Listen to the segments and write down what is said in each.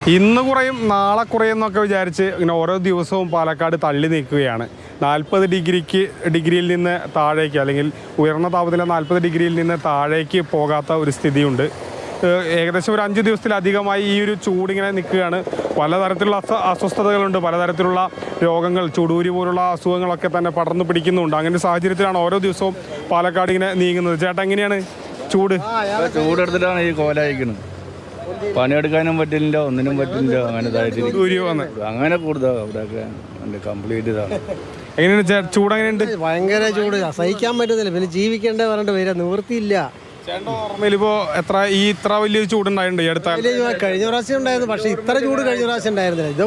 ഇന്ന് കുറയും നാളെ കുറയുമെന്നൊക്കെ വിചാരിച്ച് ഇങ്ങനെ ഓരോ ദിവസവും പാലക്കാട് തള്ളി നീക്കുകയാണ്. 40 ഡിഗ്രിയിൽ നിന്ന് താഴേക്ക്, അല്ലെങ്കിൽ ഉയർന്ന താപനില 40 ഡിഗ്രിയിൽ നിന്ന് താഴേക്ക് പോകാത്ത ഒരു സ്ഥിതിയുണ്ട്. ഏകദേശം ഒരു 5 ദിവസത്തിലധികമായി ഈ ഒരു ചൂടിങ്ങനെ നിൽക്കുകയാണ്. പലതരത്തിലുള്ള അസ്വസ്ഥതകളുണ്ട്, പലതരത്തിലുള്ള രോഗങ്ങൾ, ചുടൂരി പോലുള്ള അസുഖങ്ങളൊക്കെ തന്നെ പടർന്നു പിടിക്കുന്നുണ്ട്. അങ്ങനെ ഒരു സാഹചര്യത്തിലാണ് ഓരോ ദിവസവും പാലക്കാട് ഇങ്ങനെ നീങ്ങുന്നത്. ചേട്ടാ, എങ്ങനെയാണ് ചൂടെടുത്തിട്ടാണ് ഈ കോലായിക്കുന്നത്? പണിയെടുക്കാനും പറ്റില്ല, ഒന്നിനും പറ്റില്ല. അങ്ങനെ കൂടുതൽ അവിടെയൊക്കെ കംപ്ലീറ്റ് ഇതാണ്. എങ്ങനെയാണ് ചൂട്? എങ്ങനെയുണ്ട്? ഭയങ്കര ചൂട്, സഹിക്കാൻ പറ്റുന്നില്ല. പിന്നെ ജീവിക്കേണ്ട പറഞ്ഞിട്ട് വരിക, നിവൃത്തിയില്ല. ഇപ്പോ ഇത്ര വലിയ ചൂടുണ്ടായിട്ടുണ്ട് ഈ അടുത്ത? കഴിഞ്ഞ പ്രാവശ്യം ഉണ്ടായിരുന്നു, പക്ഷെ ഇത്ര ചൂട് കഴിഞ്ഞ പ്രാവശ്യം ഉണ്ടായിരുന്നില്ല. ഇത്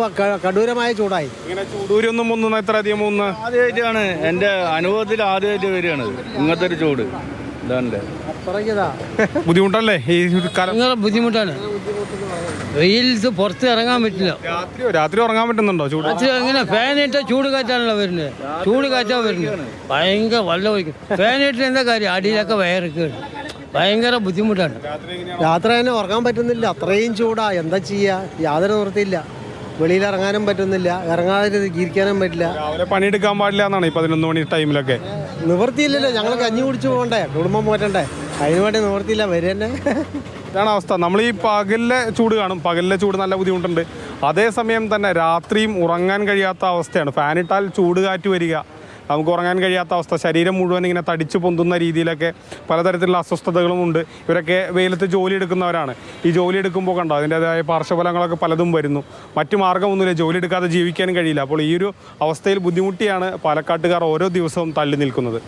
കഠോരമായ ചൂടായി. ഇങ്ങനെ ചൂടൂരൊന്നും മുന്നുന്ന ഇത്ര അധികം ആദ്യമായിട്ടാണ് എൻ്റെ അനുഭവത്തിൽ, ആദ്യമായിട്ട് വരികയാണ് ഇങ്ങനത്തെ ഒരു ചൂട്. ബുദ്ധിമുട്ടല്ലേ ഈ കാലം? ബുദ്ധിമുട്ടാണ്. വെയിൽസ് പുറത്ത് ഇറങ്ങാൻ പറ്റില്ല. രാത്രി ഉറങ്ങാൻ പറ്റുന്നുണ്ടോ? ചൂട് എങ്ങനെ? ഫാനിട്ട ചൂട് കാറ്റാണല്ലോ വരുന്നത്, ചൂട് കാറ്റാ വരുന്നത്. ഭയങ്കര വെള്ളം ഒഴിക്കും. ഫാനിട്ട് എന്താ കാര്യം? അടിയിലൊക്കെ വയറൊക്കെയാണ്. ഭയങ്കര ബുദ്ധിമുട്ടാണ്. രാത്രി തന്നെ ഉറങ്ങാൻ പറ്റുന്നില്ല, അത്രയും ചൂടാ. എന്താ ചെയ്യാ? യാതൊരു നിവൃത്തിയില്ല. വെളിയിൽ ഇറങ്ങാനും പറ്റുന്നില്ല, ഇറങ്ങാതെ ഇരിക്കാനും പറ്റില്ല. രാവിലെ പണിയെടുക്കാൻ പാടില്ല എന്നാണ് ഈ 11 മണി ടൈമിലൊക്കെ. നിവൃത്തിയില്ലല്ലോ, ഞങ്ങൾ കഞ്ഞി കുടിച്ചു പോകണ്ടേ, കുടുംബം പോറ്റണ്ടേ, അതിന് വേണ്ടി നിവൃത്തിയില്ല. വരെ തന്നെ ഇതാണ് അവസ്ഥ. നമ്മൾ ഈ പകലിലെ ചൂട് കാണും, പകലിലെ ചൂട് നല്ല ബുദ്ധിമുട്ടുണ്ട്. അതേസമയം തന്നെ രാത്രിയും ഉറങ്ങാൻ കഴിയാത്ത അവസ്ഥയാണ്. ഫാനിട്ടാൽ ചൂട് കാറ്റ് വരിക, നമുക്ക് ഉറങ്ങാൻ കഴിയാത്ത അവസ്ഥ. ശരീരം മുഴുവൻ ഇങ്ങനെ തടിച്ചു പൊന്തുന്ന രീതിയിലൊക്കെ പലതരത്തിലുള്ള അസ്വസ്ഥതകളും ഉണ്ട്. ഇവരൊക്കെ വെയിലത്ത് ജോലി എടുക്കുന്നവരാണ്. ഈ ജോലി എടുക്കുമ്പോൾ കണ്ടോ അതിൻ്റേതായ പാർശ്വഫലങ്ങളൊക്കെ പലതും വരുന്നു. മറ്റു മാർഗ്ഗമൊന്നുമില്ല, ജോലി എടുക്കാതെ ജീവിക്കാനും കഴിയില്ല. അപ്പോൾ ഈ ഒരു അവസ്ഥയിൽ ബുദ്ധിമുട്ടിയാണ് പാലക്കാട്ടുകാർ ഓരോ ദിവസവും തള്ളി നിൽക്കുന്നത്.